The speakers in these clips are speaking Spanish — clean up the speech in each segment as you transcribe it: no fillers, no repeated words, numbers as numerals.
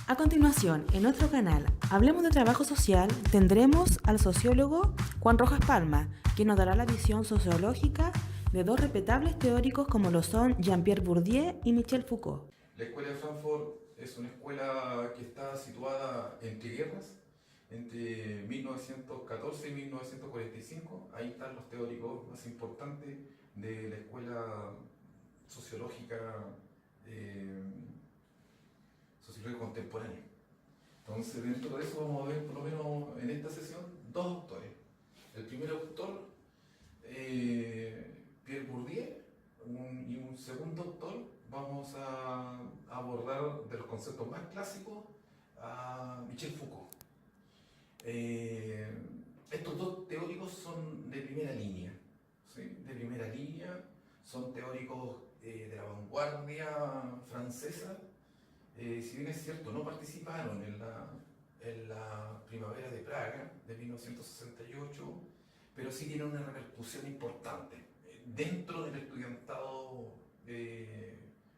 A continuación, en nuestro canal Hablemos de Trabajo Social, tendremos al sociólogo Juan Rojas Palma, quien nos dará la visión sociológica de dos respetables teóricos como lo son Jean-Pierre Bourdieu y Michel Foucault. La Escuela de Frankfurt es una escuela que está situada entre guerras, entre 1914 y 1945. Ahí están los teóricos más importantes de la escuela sociológica, sociológica contemporánea. Entonces, dentro de eso vamos a ver, por lo menos en esta sesión, dos autores. El primer autor, Pierre Bourdieu, y un segundo autor, vamos a abordar de los conceptos más clásicos a Michel Foucault. Estos dos teóricos son de primera línea, ¿sí? De primera línea, son teóricos de la vanguardia francesa. Si bien es cierto, no participaron en la primavera de Praga de 1968, pero sí tienen una repercusión importante dentro del estudiantado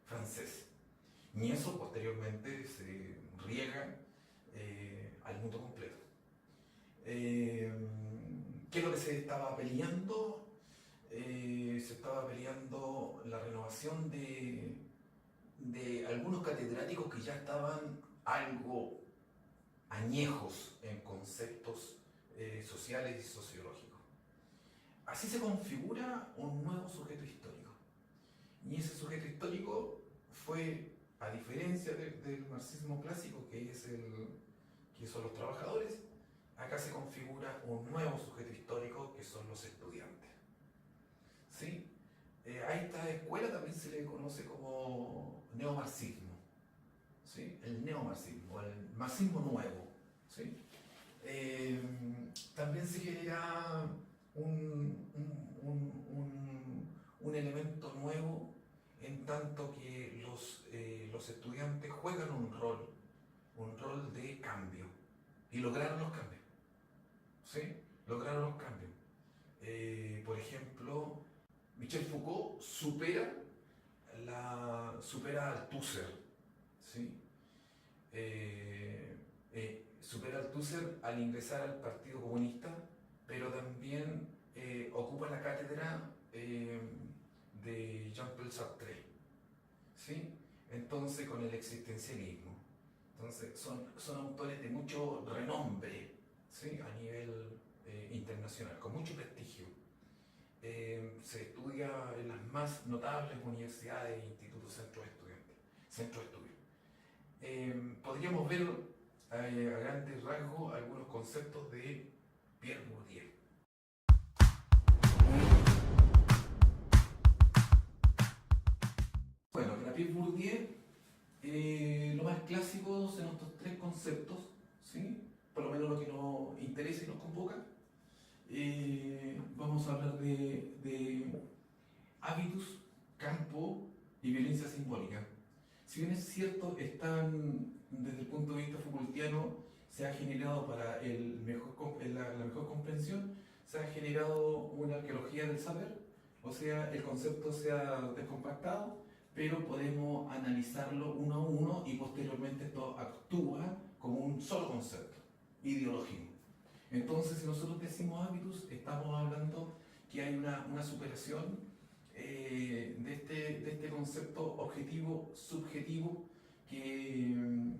francés. Y eso posteriormente se riega al mundo completo. ¿Qué es lo que se estaba peleando? Se estaba peleando la renovación de algunos catedráticos que ya estaban algo añejos en conceptos sociales y sociológicos. Así se configura un nuevo sujeto histórico. Y ese sujeto histórico fue, a diferencia del marxismo clásico, que son los trabajadores, acá se configura un nuevo sujeto histórico, que son los estudiantes. ¿Sí? A esta escuela también se le conoce como neomarxismo, ¿sí? El neomarxismo, el marxismo nuevo, ¿sí? También se genera un elemento nuevo en tanto que los estudiantes juegan un rol de cambio, y lograron los cambios, ¿sí? Lograron los cambios. Por ejemplo, Michel Foucault supera a Althusser, ¿sí? Supera a Althusser al ingresar al Partido Comunista, pero también ocupa la cátedra de Jean-Paul Sartre, ¿sí? Entonces, con el existencialismo. Entonces, son autores de mucho renombre, ¿sí? A nivel internacional, con mucho prestigio. Se estudia en las más notables universidades e institutos centros de estudio. Podríamos ver a grandes rasgos algunos conceptos de Pierre Bourdieu. Bueno, para Pierre Bourdieu, lo más clásico son estos tres conceptos, ¿sí? Por lo menos lo que nos interesa y nos convoca. Vamos a hablar de hábitus, campo y violencia simbólica. Si bien es cierto, desde el punto de vista Foucaultiano, se ha generado para la mejor comprensión, se ha generado una arqueología del saber, o sea, el concepto se ha descompactado, pero podemos analizarlo uno a uno y posteriormente esto actúa como un solo concepto, ideológico. Entonces, si nosotros decimos hábitus, estamos hablando que hay una superación de este concepto objetivo-subjetivo que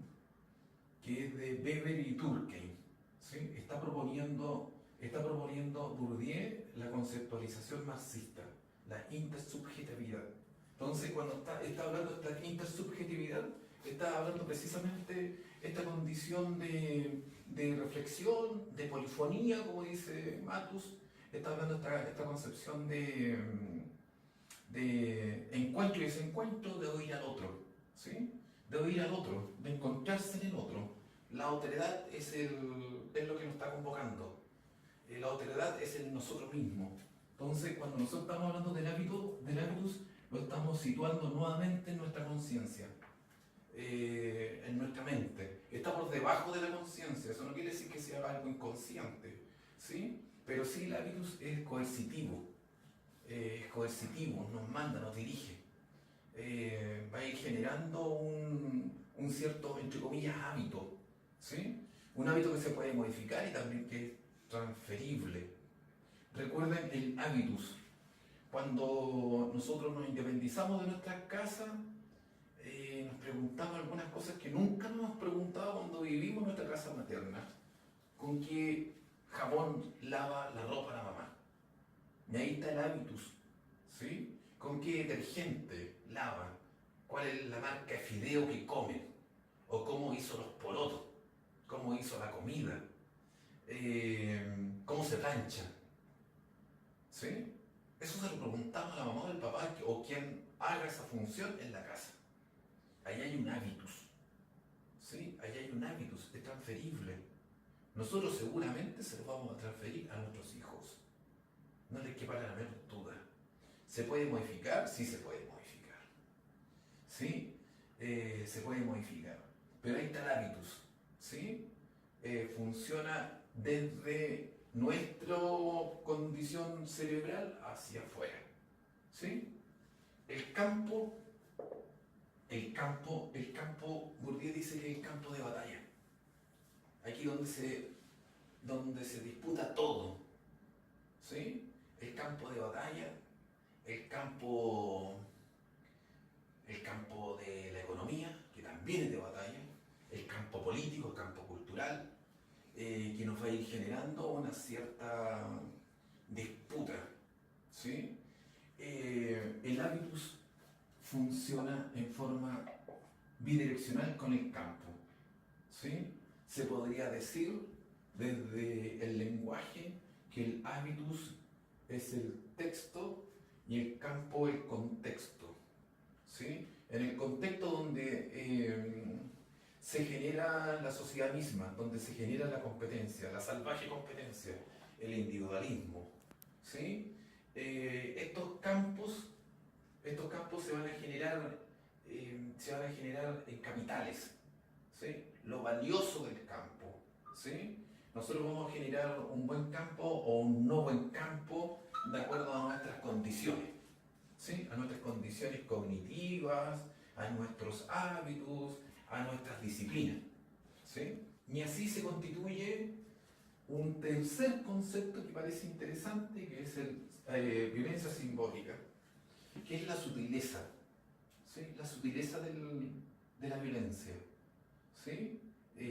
es de Weber y Durkheim, ¿sí? Está proponiendo Bourdieu la conceptualización marxista, la intersubjetividad. Entonces, cuando está hablando de esta intersubjetividad, está hablando precisamente esta condición de reflexión, de polifonía, como dice Matus. Está hablando esta concepción de encuentro y desencuentro, de oír al otro, ¿sí? De oír al otro, de encontrarse en el otro. La otredad es lo que nos está convocando. La otredad es el nosotros mismos. Entonces, cuando nosotros estamos hablando del hábitus, lo estamos situando nuevamente en nuestra conciencia, en nuestra mente. Está por debajo de la conciencia. Eso no quiere decir que sea algo inconsciente, ¿sí? Pero sí, el hábitus es coercitivo. Nos manda, nos dirige. Va a ir generando un cierto, entre comillas, hábito, ¿sí? Un hábito que se puede modificar y también que es transferible. Recuerden el hábitus. Cuando nosotros nos independizamos de nuestras casas, nos preguntamos algunas cosas que nunca nos hemos preguntado cuando vivimos en nuestra casa materna. ¿Con qué jabón lava la ropa la mamá? Y ahí está el hábitus, ¿sí? ¿Con qué detergente lava? ¿Cuál es la marca de fideo que comen? ¿O cómo hizo los porotos? ¿Cómo hizo la comida? ¿Cómo se plancha? ¿Sí? Eso se lo preguntamos a la mamá o al papá o quien haga esa función en la casa. Ahí hay un hábitus, ¿sí? Ahí hay un hábitus, es transferible. Nosotros seguramente se lo vamos a transferir a nuestros hijos. No les quepa la menor duda. ¿Se puede modificar? Sí se puede modificar. ¿Sí? Se puede modificar. Pero ahí está el hábitus, ¿sí? Funciona desde nuestra condición cerebral hacia afuera, ¿sí? El campo, Bourdieu dice que es el campo de batalla. Aquí donde se disputa todo, ¿sí? El campo de batalla, el campo de la economía, que también es de batalla, el campo político, el campo cultural, que nos va a ir generando una cierta disputa, ¿sí? El hábitus funciona en forma bidireccional con el campo, ¿sí? Se podría decir desde el lenguaje que el hábitus es el texto y el campo el contexto, ¿sí? En el contexto donde se genera la sociedad misma, donde se genera la competencia, la salvaje competencia, el individualismo, ¿sí? Estos campos se van a generar en capitales, ¿sí? Lo valioso del campo, ¿sí? Nosotros vamos a generar un buen campo o un no buen campo de acuerdo a nuestras condiciones, ¿sí? A nuestras condiciones cognitivas, a nuestros hábitos, a nuestras disciplinas, ¿sí? Y así se constituye un tercer concepto que parece interesante, que es violencia simbólica, que es la sutileza, ¿sí? La sutileza de la violencia, ¿sí?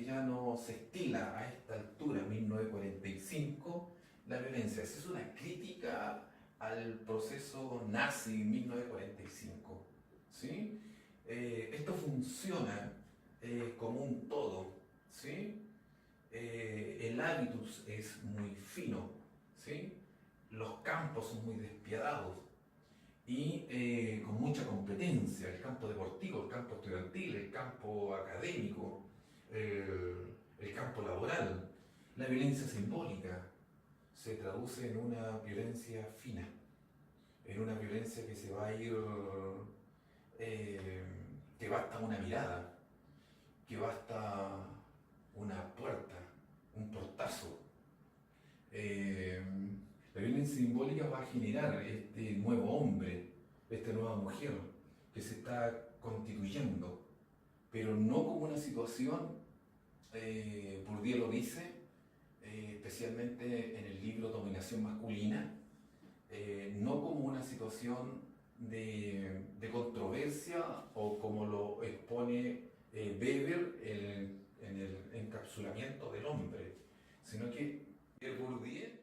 Ya no se estila a esta altura, 1945, la violencia. Esa es una crítica al proceso nazi 1945, ¿sí? Esto funciona como un todo, ¿sí? El hábitus es muy fino, ¿sí? Los campos son muy despiadados y con mucha competencia, el campo deportivo, el campo estudiantil, el campo académico, el campo laboral. La violencia simbólica se traduce en una violencia fina, en una violencia que se va a ir, que basta una mirada, que basta una puerta, un portazo. La violencia simbólica va a generar este nuevo hombre, esta nueva mujer que se está constituyendo, pero no como una situación, Bourdieu lo dice, especialmente en el libro Dominación Masculina, no como una situación de controversia o como lo expone Weber en el encapsulamiento del hombre, sino que Bourdieu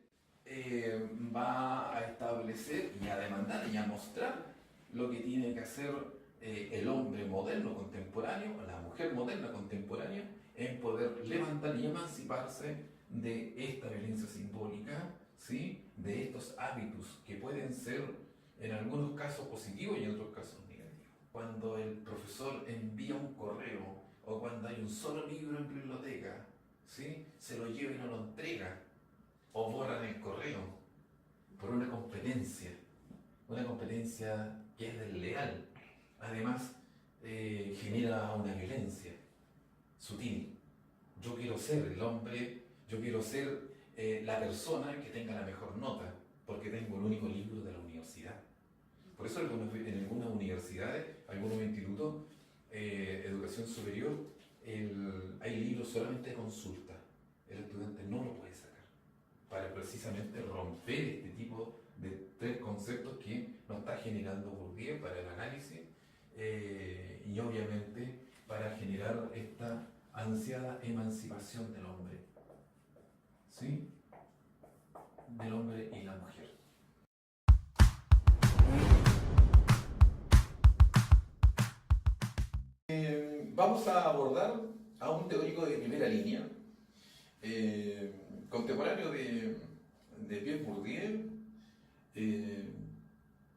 va a establecer y a demandar y a mostrar lo que tiene que hacer el hombre moderno contemporáneo, la mujer moderna contemporánea, en poder levantar y emanciparse de esta violencia simbólica, ¿sí? De estos hábitos que pueden ser en algunos casos positivos y en otros casos negativos. Cuando el profesor envía un correo o cuando hay un solo libro en biblioteca, ¿sí? Se lo lleva y no lo entrega o borran el correo por una competencia que es desleal. Además, genera una violencia sutil. Yo quiero ser el hombre, yo quiero ser la persona que tenga la mejor nota, porque tengo el único libro de la universidad. Por eso en algunas universidades, algunos institutos, educación superior, hay libros solamente de consulta. El estudiante no lo puede sacar para precisamente romper este tipo de tres conceptos que nos está generando Bourdieu para el análisis y obviamente para generar esta ansiada emancipación del hombre, ¿sí? Del hombre y la mujer. Vamos a abordar a un teórico de primera línea, contemporáneo de Pierre Bourdieu,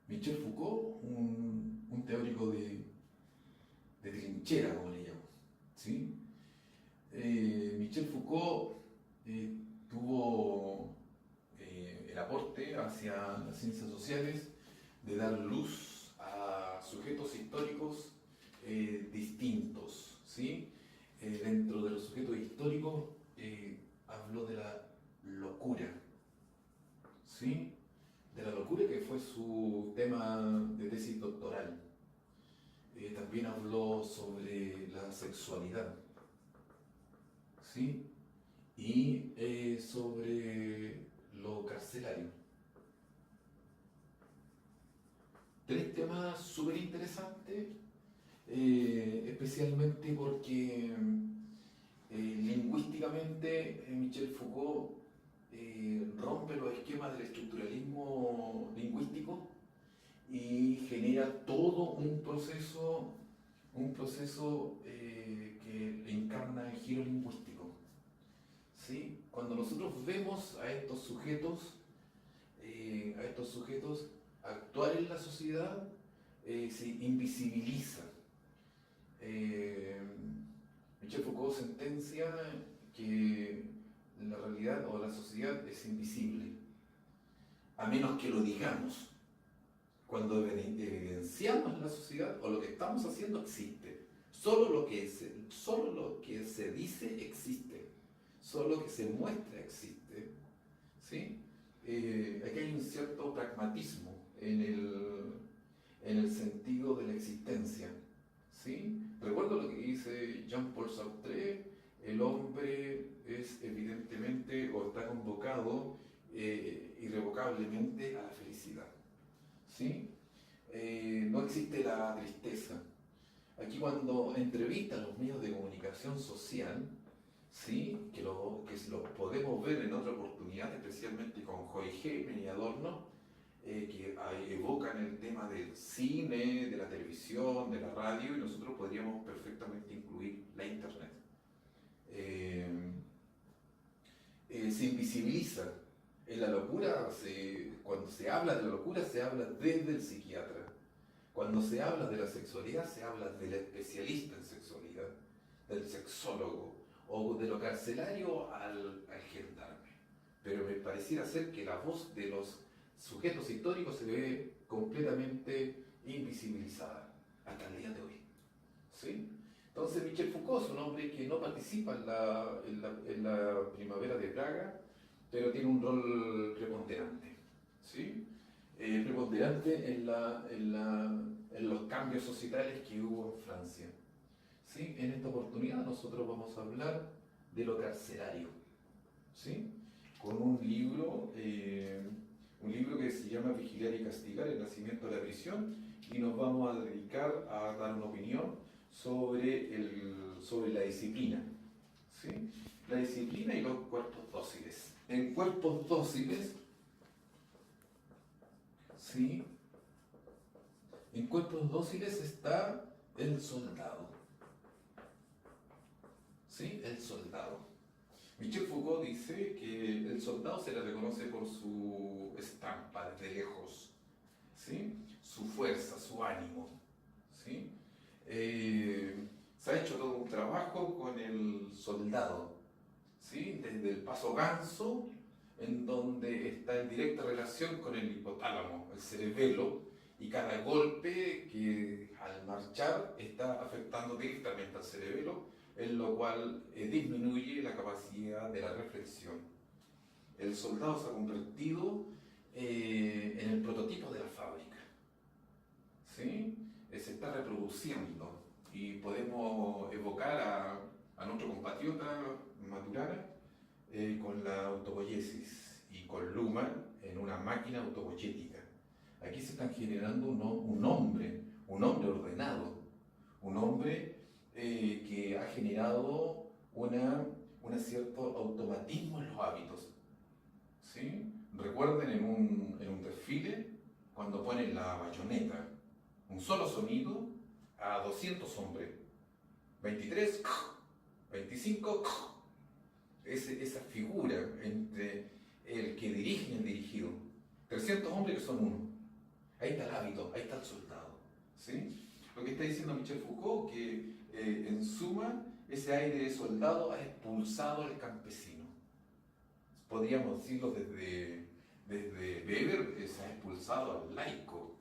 Michel Foucault, un teórico de trinchera, como le llamo, ¿sí? Michel Foucault tuvo el aporte hacia las ciencias sociales de dar luz a sujetos históricos distintos, ¿sí? Dentro de los sujetos históricos habló de la locura, ¿sí? De la locura, que fue su tema de tesis doctoral. También habló sobre la sexualidad, ¿sí? Y sobre lo carcelario. Tres temas súper interesantes, especialmente porque lingüísticamente Michel Foucault rompe los esquemas del estructuralismo lingüístico y genera todo un proceso que encarna el giro lingüístico, ¿sí? Cuando nosotros vemos a estos sujetos actuar en la sociedad, se invisibiliza. Michel Foucault sentencia que la realidad o la sociedad es invisible, a menos que lo digamos. Cuando evidenciamos la sociedad o lo que estamos haciendo existe. Solo lo que se dice existe. Solo lo que se muestra existe. ¿Sí? Aquí hay un cierto pragmatismo en el sentido de la existencia. ¿Sí? Recuerdo lo que dice Jean-Paul Sartre: el hombre es evidentemente o está convocado irrevocablemente a la felicidad. ¿Sí? No existe la tristeza. Aquí, cuando entrevista a los medios de comunicación social, ¿sí? que lo podemos ver en otra oportunidad, especialmente con Horkheimer y Adorno, que evocan el tema del cine, de la televisión, de la radio, y nosotros podríamos perfectamente incluir la internet. Se invisibiliza. En la locura, cuando se habla de la locura, se habla desde el psiquiatra. Cuando se habla de la sexualidad, se habla del especialista en sexualidad, del sexólogo, o de lo carcelario al gendarme. Pero me pareciera ser que la voz de los sujetos históricos se ve completamente invisibilizada hasta el día de hoy, ¿sí? Entonces, Michel Foucault es un hombre que no participa en la primavera de Praga, pero tiene un rol preponderante, ¿sí? Preponderante en los cambios societales que hubo en Francia, ¿sí? En esta oportunidad nosotros vamos a hablar de lo carcelario, ¿sí? Con un libro que se llama Vigilar y Castigar: el nacimiento de la prisión, y nos vamos a dedicar a dar una opinión sobre la disciplina, ¿sí? La disciplina y los cuerpos dóciles. En cuerpos dóciles, ¿sí? En cuerpos dóciles está el soldado, ¿sí? El soldado. Michel Foucault dice que el soldado se le reconoce por su estampa desde lejos, ¿sí? Su fuerza, su ánimo, ¿sí? Se ha hecho todo un trabajo con el soldado, ¿sí? Desde el paso ganso, en donde está en directa relación con el hipotálamo, el cerebelo, y cada golpe que al marchar está afectando directamente al cerebelo, en lo cual disminuye la capacidad de la reflexión. El soldado se ha convertido en el prototipo de la fábrica, ¿sí? Se está reproduciendo, y podemos evocar nuestro compatriota Maturana con la autopoiesis y con Luhmann en una máquina autopoyética. Aquí se están generando un hombre ordenado, un hombre que ha generado un cierto automatismo en los hábitos. ¿Sí? Recuerden en un desfile, cuando ponen la bayoneta, un solo sonido a 200 hombres. 23, 25, esa figura entre el que dirige y el dirigido. 300 hombres que son uno. Ahí está el hábito, ahí está el soldado. ¿Sí? Lo que está diciendo Michel Foucault, que en suma, ese aire de soldado ha expulsado al campesino. Podríamos decirlo desde Weber, se ha expulsado al laico,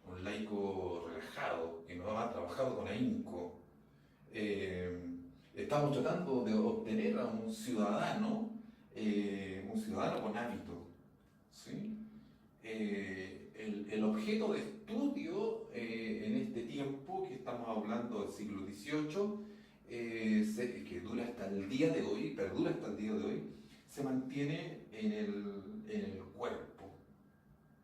un laico relajado, que no ha trabajado con ahínco. Estamos tratando de obtener a un ciudadano con hábito. ¿Sí? El objeto de estudio en este tiempo, que estamos hablando del siglo XVIII, que dura hasta el día de hoy, perdura hasta el día de hoy, se mantiene en el cuerpo.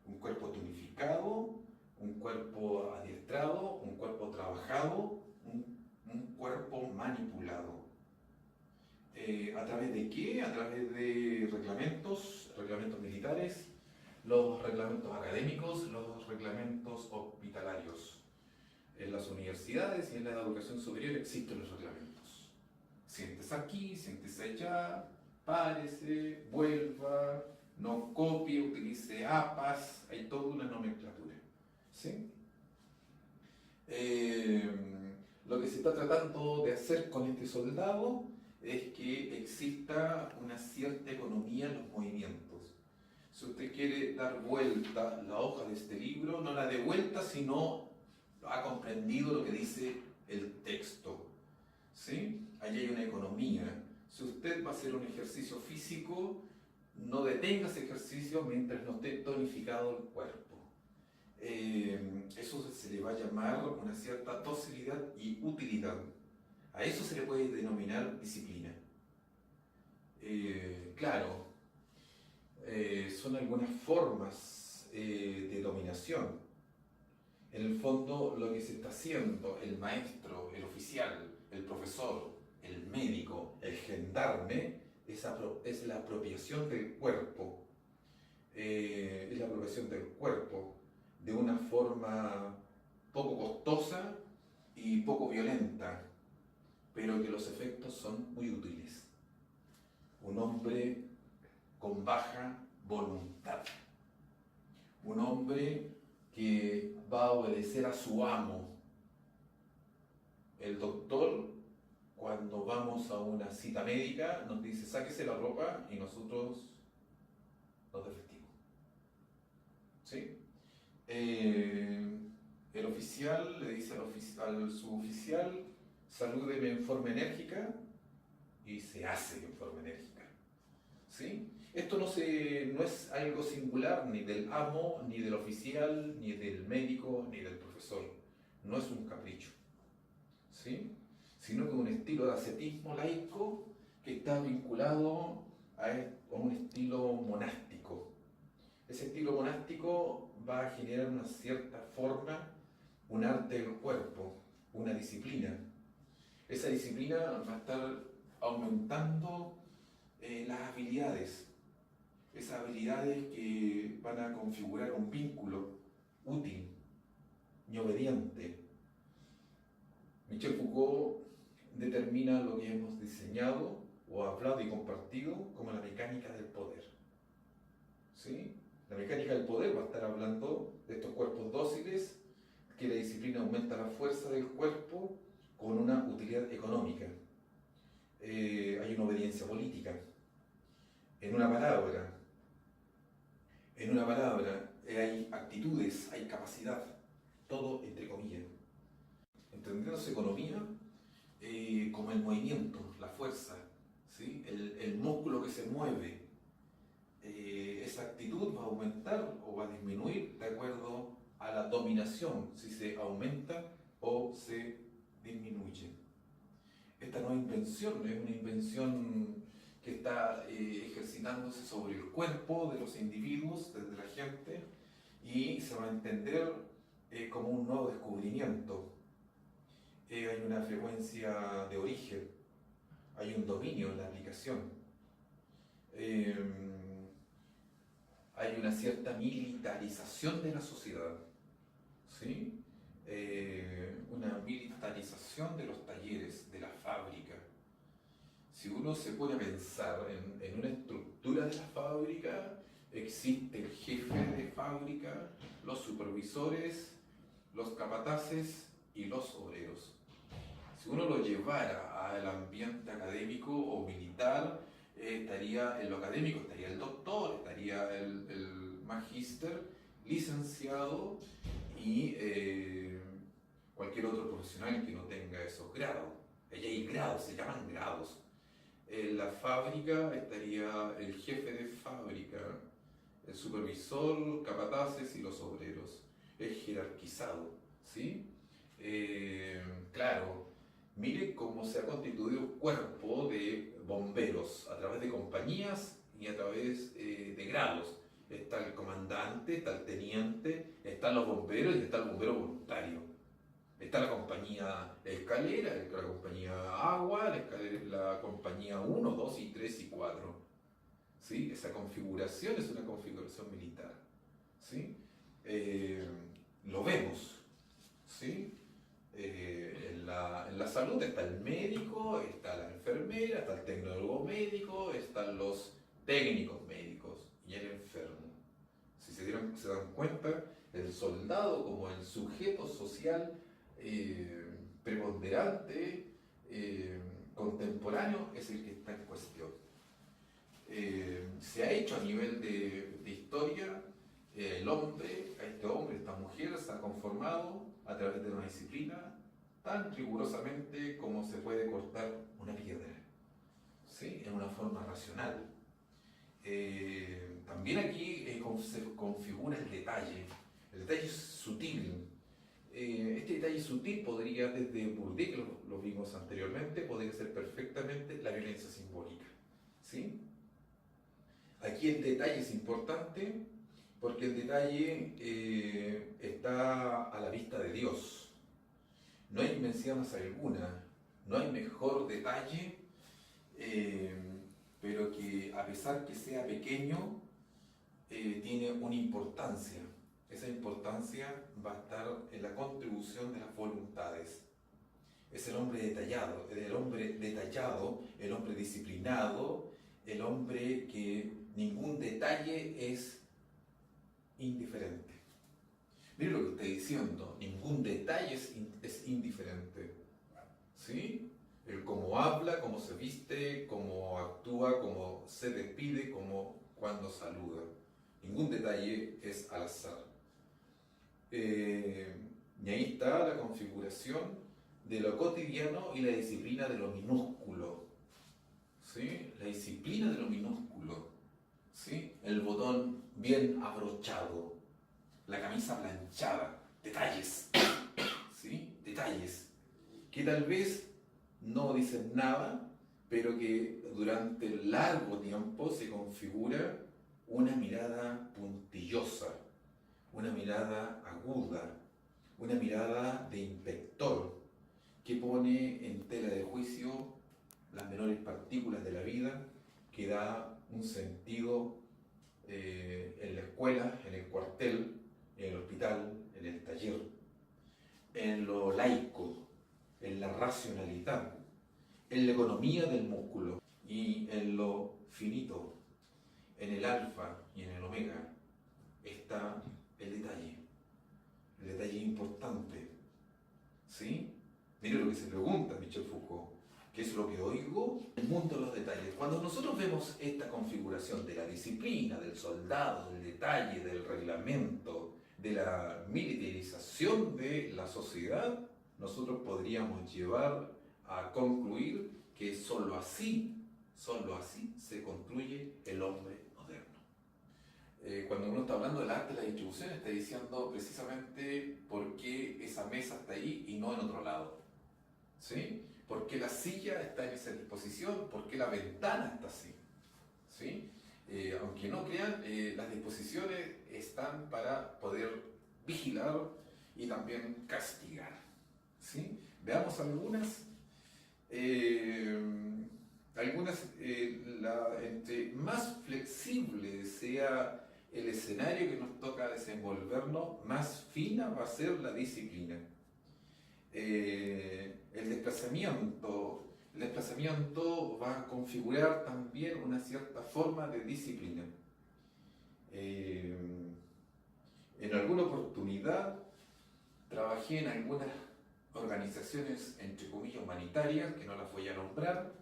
Un cuerpo tonificado, un cuerpo adiestrado, un cuerpo trabajado, un cuerpo manipulado. ¿A través de qué? A través de reglamentos militares, los reglamentos académicos, los reglamentos hospitalarios. En las universidades y en la educación superior existen los reglamentos. Siéntese aquí, siéntese allá, párese, vuelva, no copie, utilice APAS, hay toda una nomenclatura. ¿Sí? Lo que se está tratando de hacer con este soldado es que exista una cierta economía en los movimientos. Si usted quiere dar vuelta la hoja de este libro, no la dé vuelta, sino ha comprendido lo que dice el texto. ¿Sí? Allí hay una economía. Si usted va a hacer un ejercicio físico, no detenga ese ejercicio mientras no esté tonificado el cuerpo. Eso se le va a llamar una cierta docilidad y utilidad. A eso se le puede denominar disciplina. Claro, son algunas formas de dominación. En el fondo, lo que se está haciendo, el maestro, el oficial, el profesor, el médico, el gendarme, es la apropiación del cuerpo. Es la apropiación del cuerpo de una forma poco costosa y poco violenta, pero que los efectos son muy útiles. Un hombre con baja voluntad. Un hombre que va a obedecer a su amo. El doctor, cuando vamos a una cita médica, nos dice, sáquese la ropa y nosotros nos desvestimos. ¿Sí? El oficial le dice al suboficial, salúdeme en forma enérgica, y se hace en forma enérgica. ¿Sí? Esto no es algo singular ni del amo, ni del oficial, ni del médico, ni del profesor. No es un capricho. ¿Sí? Sino que un estilo de ascetismo laico que está vinculado a un estilo monástico. Ese estilo monástico va a generar una cierta forma, un arte del cuerpo, una disciplina. Esa disciplina va a estar aumentando las habilidades, esas habilidades que van a configurar un vínculo útil y obediente. Michel Foucault determina lo que hemos diseñado o hablado y compartido como la mecánica del poder. ¿Sí? La mecánica del poder va a estar hablando de estos cuerpos dóciles, que la disciplina aumenta la fuerza del cuerpo con una utilidad económica. Hay una obediencia política. En una palabra, hay actitudes, hay capacidad, todo entre comillas. Entendiéndose economía como el movimiento, la fuerza, ¿sí? El músculo que se mueve. Esa actitud va a aumentar o va a disminuir de acuerdo a la dominación, si se aumenta o se disminuye. Esta nueva invención que está ejercitándose sobre el cuerpo de los individuos, desde la gente, y se va a entender como un nuevo descubrimiento. Hay una frecuencia de origen, hay un dominio en la aplicación, hay una cierta militarización de la sociedad, ¿sí? Una militarización de los talleres, de la fábrica. Si uno se pone a pensar en una estructura de la fábrica, existe el jefe de fábrica, los supervisores, los capataces y los obreros. Si uno lo llevara al ambiente académico o militar, estaría en lo académico, estaría el doctor, estaría el magíster, licenciado y cualquier otro profesional que no tenga esos grados. Allí hay grados, se llaman grados. En la fábrica estaría el jefe de fábrica, el supervisor, capataces y los obreros. Es jerarquizado, ¿sí? Claro, mire cómo se ha constituido el cuerpo de bomberos a través de compañías y a través de grados. Está el comandante, está el teniente, están los bomberos y está el bombero voluntario. Está la compañía escalera, la compañía agua, la compañía 1, 2 y 3 y 4. ¿Sí? Esa configuración es una configuración militar. ¿Sí? Lo vemos. ¿Sí? En la salud está el médico, está la enfermera, está el tecnólogo médico, están los técnicos médicos y el enfermo. Si se dan cuenta, el soldado como el sujeto social preponderante, contemporáneo, es el que está en cuestión. Se ha hecho a nivel de historia, el hombre, este hombre, esta mujer se ha conformado a través de una disciplina tan rigurosamente como se puede cortar una piedra, ¿sí? En una forma racional. También aquí se configura el detalle es sutil. Este detalle sutil podría, desde Bourdieu, que lo vimos anteriormente, podría ser perfectamente la violencia simbólica, ¿sí? Aquí el detalle es importante porque el detalle está a la vista de Dios. No hay invención alguna, no hay mejor detalle, pero que a pesar que sea pequeño, tiene una importancia. Esa importancia va a estar en la contribución de las voluntades. Es el hombre detallado, el hombre disciplinado, el hombre que ningún detalle es indiferente. Mire lo que estoy diciendo, ningún detalle es indiferente. ¿Sí? El cómo habla, cómo se viste, cómo actúa, cómo se despide, cómo cuando saluda. Ningún detalle es al azar. Y ahí está la configuración de lo cotidiano y la disciplina de lo minúsculo. ¿Sí? La disciplina de lo minúsculo. ¿Sí? El botón bien abrochado, la camisa planchada, detalles. ¿Sí? Detalles que tal vez no dicen nada, pero que durante largo tiempo se configura una mirada puntillosa, una mirada aguda, una mirada de inspector que pone en tela de juicio las menores partículas de la vida, que da un sentido en la escuela, en el cuartel, en el hospital, en el taller, en lo laico, en la racionalidad, en la economía del músculo y en lo finito, en el alfa y en el omega, está el detalle importante. ¿Sí? Mire lo que se pregunta Michel Foucault, ¿qué es lo que oigo? El mundo de los detalles. Cuando nosotros vemos esta configuración de la disciplina, del soldado, del detalle, del reglamento, de la militarización de la sociedad, nosotros podríamos llevar a concluir que sólo así se construye el hombre moderno. Cuando uno está hablando del arte de la distribución, está diciendo precisamente por qué esa mesa está ahí y no en otro lado. ¿Sí? ¿Por qué la silla está en ese disposición, por qué la ventana está así. ¿Sí? Aunque no crean, las disposiciones están para poder vigilar y también castigar. ¿Sí? Veamos algunas. Entre más flexible sea el escenario que nos toca desenvolvernos, más fina va a ser la disciplina. El desplazamiento va a configurar también una cierta forma de disciplina. En alguna oportunidad trabajé en algunas organizaciones, entre comillas, humanitarias, que no las voy a nombrar,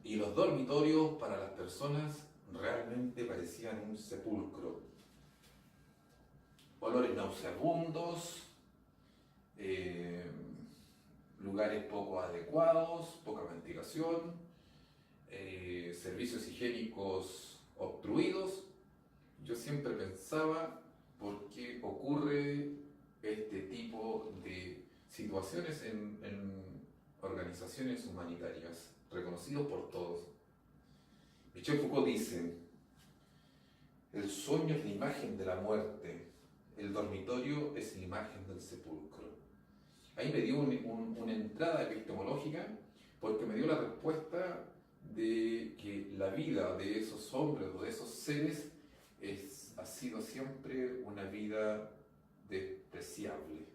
y los dormitorios para las personas realmente parecían un sepulcro. Olores nauseabundos, lugares poco adecuados, poca ventilación, servicios higiénicos obstruidos. Yo siempre pensaba por qué ocurre este tipo de situaciones en organizaciones humanitarias, reconocidos por todos. Michel Foucault dice: el sueño es la imagen de la muerte, el dormitorio es la imagen del sepulcro. Ahí me dio una entrada epistemológica, porque me dio la respuesta de que la vida de esos hombres o de esos seres ha sido siempre una vida despreciable.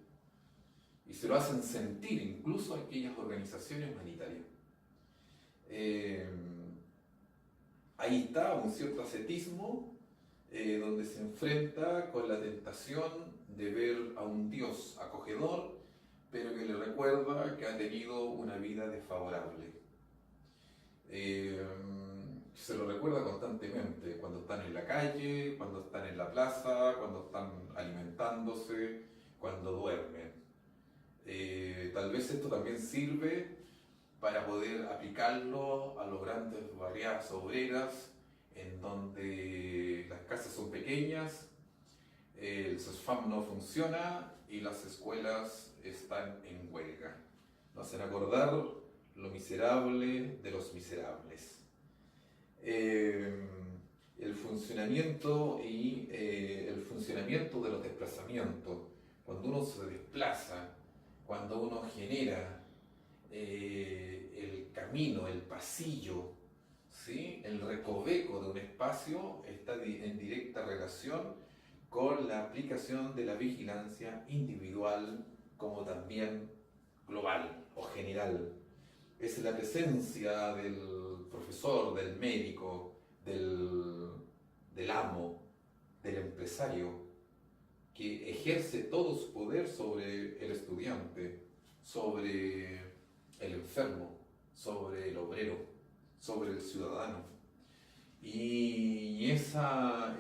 Y se lo hacen sentir incluso aquellas organizaciones humanitarias. Ahí está un cierto ascetismo, donde se enfrenta con la tentación de ver a un Dios acogedor, pero que le recuerda que ha tenido una vida desfavorable. Se lo recuerda constantemente, cuando están en la calle, cuando están en la plaza, cuando están alimentándose, cuando duermen. Tal vez esto también sirve para poder aplicarlo a las grandes barriadas obreras, en donde las casas son pequeñas, el SOSFAM no funciona y las escuelas están en huelga. Nos hacen acordar lo miserable de los miserables. El funcionamiento de los desplazamientos, cuando uno se desplaza, cuando uno genera el camino, el pasillo, ¿sí? El recoveco de un espacio, está en directa relación con la aplicación de la vigilancia individual como también global o general. Es la presencia del profesor, del médico, del amo, del empresario, que ejerce todo su poder sobre el estudiante, sobre el enfermo, sobre el obrero, sobre el ciudadano. Y esa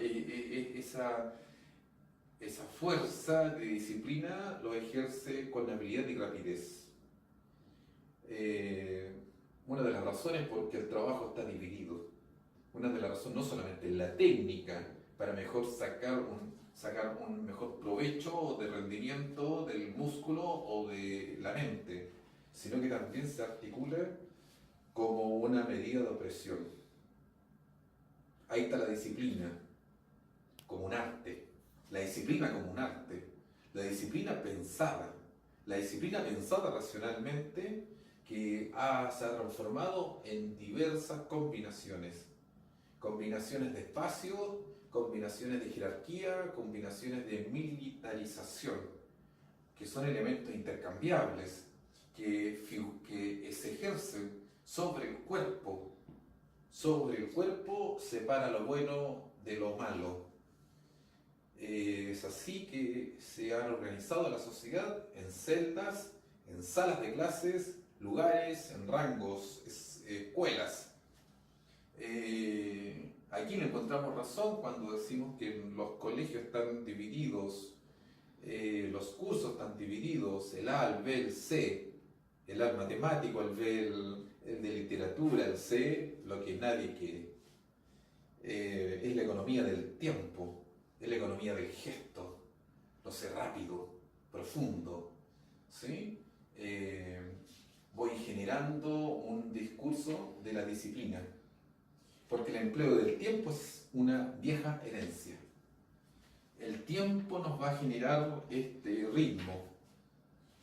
fuerza de disciplina lo ejerce con habilidad y rapidez. Una de las razones por que el trabajo está dividido, una de las razones no solamente en la técnica, para mejor sacar un mejor provecho de rendimiento del músculo o de la mente, sino que también se articula como una medida de opresión. Ahí está la disciplina como un arte, la disciplina como un arte, la disciplina pensada racionalmente, que se ha transformado en diversas combinaciones de espacio, combinaciones de jerarquía, combinaciones de militarización, que son elementos intercambiables, que se ejercen sobre el cuerpo. Sobre el cuerpo separa lo bueno de lo malo. Es así que se han organizado la sociedad en celdas, en salas de clases, lugares, en rangos, escuelas. Aquí no encontramos razón cuando decimos que los colegios están divididos, los cursos están divididos, el A, el B, el C, el A matemático, el B, el de literatura, el C, lo que nadie quiere. Es la economía del tiempo, es la economía del gesto, lo sé rápido, profundo, ¿sí? voy generando un discurso de la disciplina, porque el empleo del tiempo es una vieja herencia. El tiempo nos va a generar este ritmo,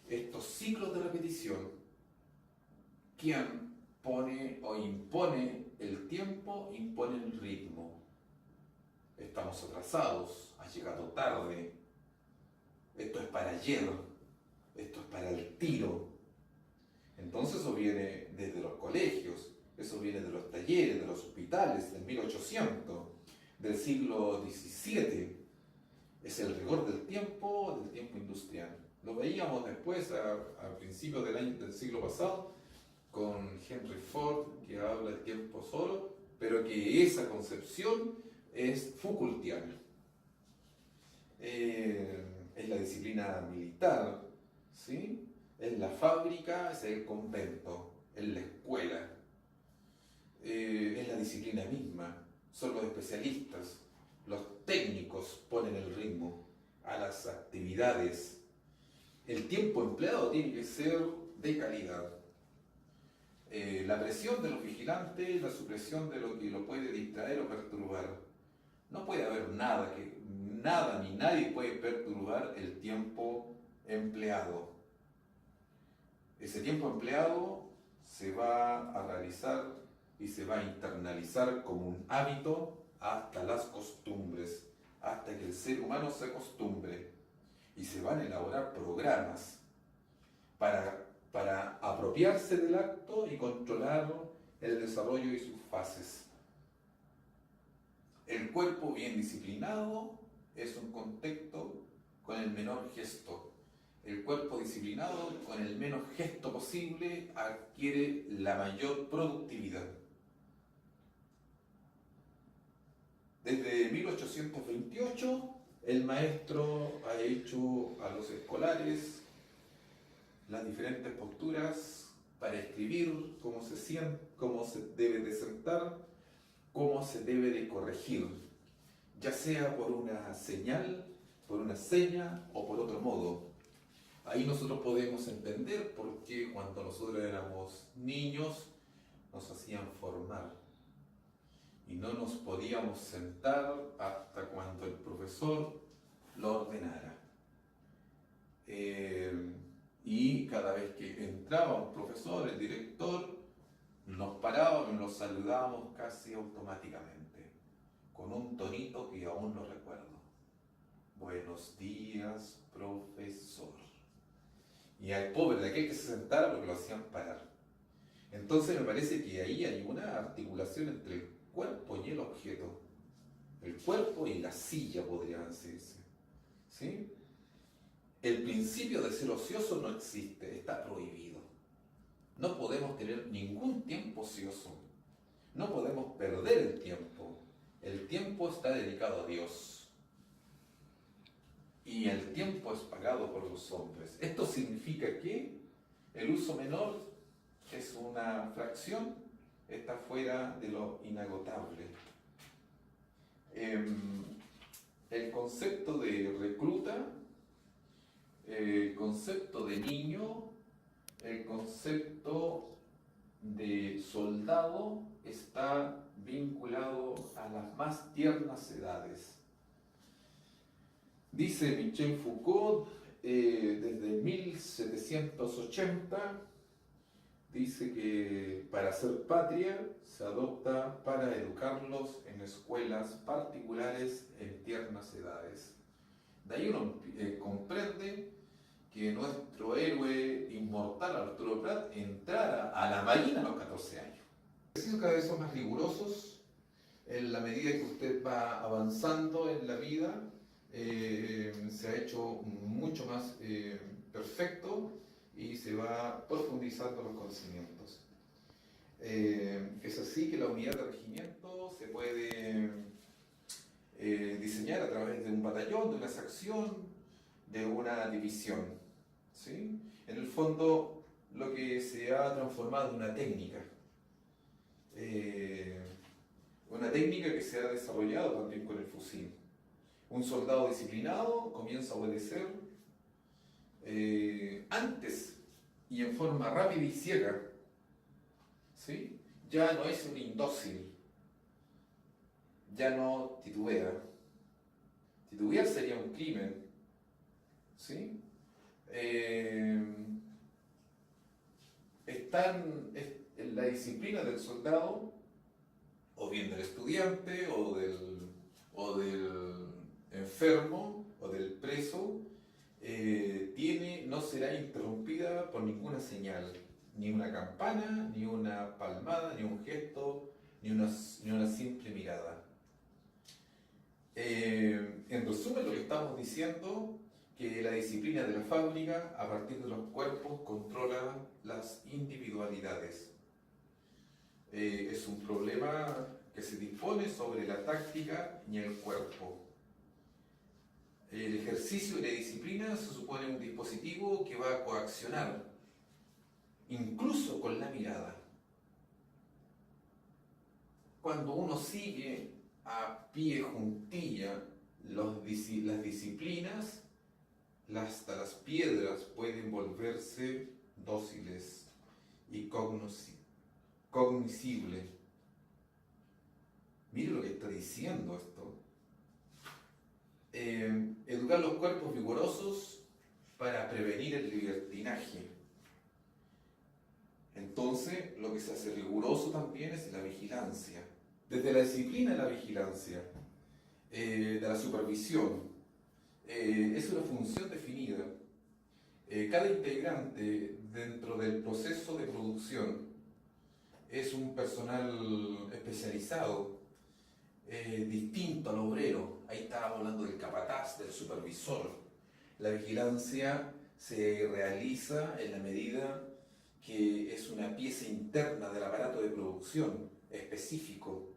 estos ciclos de repetición. Quien pone o impone el tiempo, impone el ritmo. Estamos atrasados, ha llegado tarde, esto es para ayer, esto es para el tiro. Entonces eso viene desde los colegios, eso viene de los talleres, de los hospitales, del 1800, del siglo XVII. Es el rigor del tiempo industrial. Lo veíamos después, a principios del siglo pasado, con Henry Ford, que habla del tiempo solo, pero que esa concepción es Foucaultiana. Es la disciplina militar, ¿sí? Es la fábrica, es el convento, es la escuela, es la disciplina misma, son los especialistas, los técnicos ponen el ritmo a las actividades. El tiempo empleado tiene que ser de calidad. La presión de los vigilantes, la supresión de lo que lo puede distraer o perturbar. No puede haber nada ni nadie puede perturbar el tiempo empleado. Ese tiempo empleado se va a realizar y se va a internalizar como un hábito hasta las costumbres, hasta que el ser humano se acostumbre. Y se van a elaborar programas para apropiarse del acto y controlar el desarrollo y sus fases. El cuerpo bien disciplinado es un contexto con el menor gesto. El cuerpo disciplinado, con el menos gesto posible, adquiere la mayor productividad. Desde 1828, el maestro ha hecho a los escolares las diferentes posturas para escribir, cómo se siente, cómo se debe de sentar, cómo se debe de corregir, ya sea por una señal, por una seña o por otro modo. Ahí nosotros podemos entender por qué cuando nosotros éramos niños nos hacían formar y no nos podíamos sentar hasta cuando el profesor lo ordenara. Y cada vez que entraba un profesor, el director, nos parábamos y nos saludábamos casi automáticamente, con un tonito que aún no recuerdo. Buenos días, profesor. Y al pobre de aquel que se sentara porque lo hacían parar. Entonces me parece que ahí hay una articulación entre el cuerpo y el objeto. El cuerpo y la silla podrían decirse. ¿Sí? El principio de ser ocioso no existe, está prohibido. No podemos tener ningún tiempo ocioso. No podemos perder el tiempo. El tiempo está dedicado a Dios. Y el tiempo es pagado por los hombres. Esto significa que el uso menor es una fracción, está fuera de lo inagotable. El concepto de recluta, el concepto de niño, el concepto de soldado está vinculado a las más tiernas edades. Dice Michel Foucault, desde 1780, dice que para hacer patria se adopta para educarlos en escuelas particulares en tiernas edades. De ahí uno comprende que nuestro héroe inmortal Arturo Prat entrara a la marina a los 14 años. Los ejercicios cada vez son más rigurosos en la medida que usted va avanzando en la vida. Se ha hecho mucho más perfecto y se va profundizando los conocimientos. Es así que la unidad de regimiento se puede diseñar a través de un batallón, de una sección, de una división, ¿sí? En el fondo, lo que se ha transformado en una técnica que se ha desarrollado también con el fusil. Un soldado disciplinado comienza a obedecer antes y en forma rápida y ciega, ¿sí? Ya no es un indócil, ya no titubea. Titubear sería un crimen, ¿sí? En la disciplina del soldado, o bien del estudiante, o del enfermo, o del preso, no será interrumpida por ninguna señal, ni una campana, ni una palmada, ni un gesto, ni una simple mirada. En resumen, lo que estamos diciendo, que la disciplina de la fábrica, a partir de los cuerpos, controla las individualidades. Es un problema que se dispone sobre la táctica y el cuerpo. El ejercicio de la disciplina se supone un dispositivo que va a coaccionar, incluso con la mirada. Cuando uno sigue a pie juntilla las disciplinas, hasta las piedras pueden volverse dóciles y cognoscibles. Mire lo que está diciendo esto. Educar los cuerpos vigorosos para prevenir el libertinaje. Entonces, lo que se hace riguroso también es la vigilancia. Desde la disciplina de la vigilancia, de la supervisión, es una función definida. Cada integrante dentro del proceso de producción es un personal especializado, distinto al obrero. Ahí estábamos hablando del capataz, del supervisor. La vigilancia se realiza en la medida que es una pieza interna del aparato de producción específico,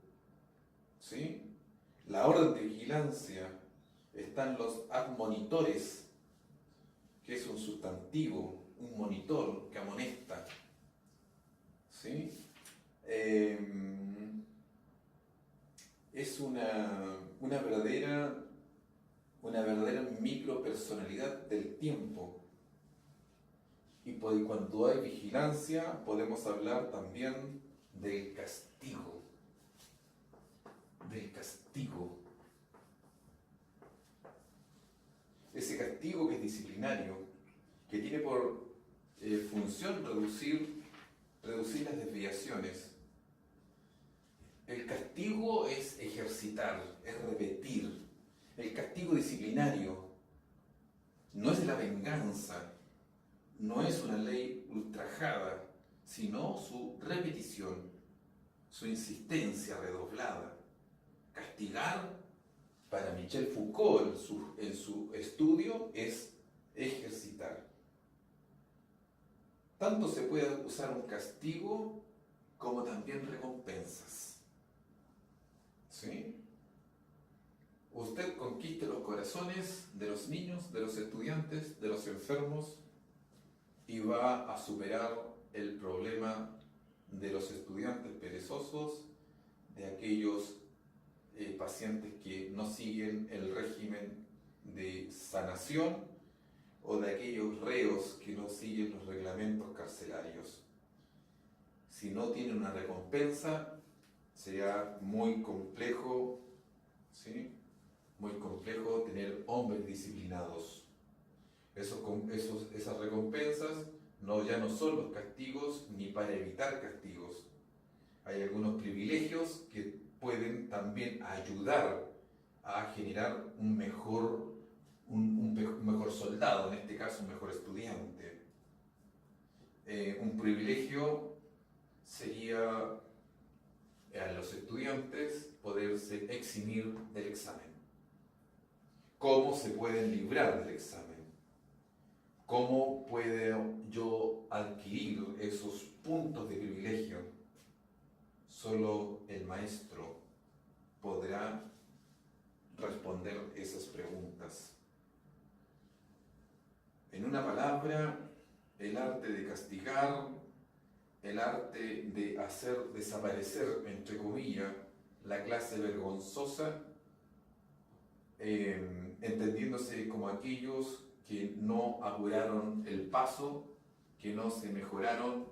¿sí? La orden de vigilancia, están los admonitores, que es un sustantivo, un monitor que amonesta, ¿sí? Es una verdadera micropersonalidad del tiempo. Y cuando hay vigilancia, podemos hablar también del castigo. Del castigo. Ese castigo que es disciplinario, que tiene por función reducir las desviaciones. El castigo es ejercitar, es repetir. El castigo disciplinario no es la venganza, no es una ley ultrajada, sino su repetición, su insistencia redoblada. Castigar, para Michel Foucault, en su estudio, es ejercitar. Tanto se puede usar un castigo como también recompensas. ¿Sí? Usted conquiste los corazones de los niños, de los estudiantes, de los enfermos, y va a superar el problema de los estudiantes perezosos, de aquellos pacientes que no siguen el régimen de sanación, o de aquellos reos que no siguen los reglamentos carcelarios. Si no tienen una recompensa, será muy complejo, ¿sí? Muy complejo tener hombres disciplinados. Esas recompensas ya no son los castigos ni para evitar castigos. Hay algunos privilegios que pueden también ayudar a generar un mejor soldado, en este caso un mejor estudiante. Un privilegio sería a los estudiantes poderse eximir del examen. ¿Cómo se pueden librar del examen? ¿Cómo puedo yo adquirir esos puntos de privilegio? Solo el maestro podrá responder esas preguntas. En una palabra, el arte de castigar, el arte de hacer desaparecer, entre comillas, la clase vergonzosa, entendiéndose como aquellos que no apuraron el paso, que no se mejoraron,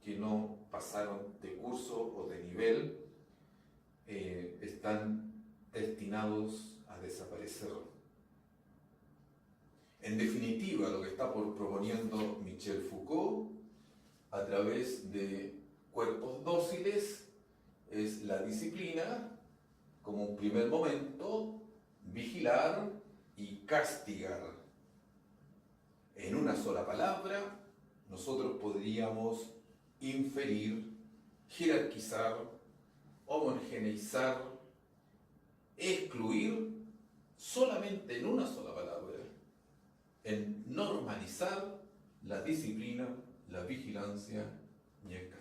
que no pasaron de curso o de nivel, están destinados a desaparecer. En definitiva, lo que está proponiendo Michel Foucault a través de cuerpos dóciles es la disciplina, como un primer momento, vigilar y castigar. En una sola palabra, nosotros podríamos inferir, jerarquizar, homogeneizar, excluir solamente en una sola palabra, en normalizar la disciplina, la vigilancia y el castigo.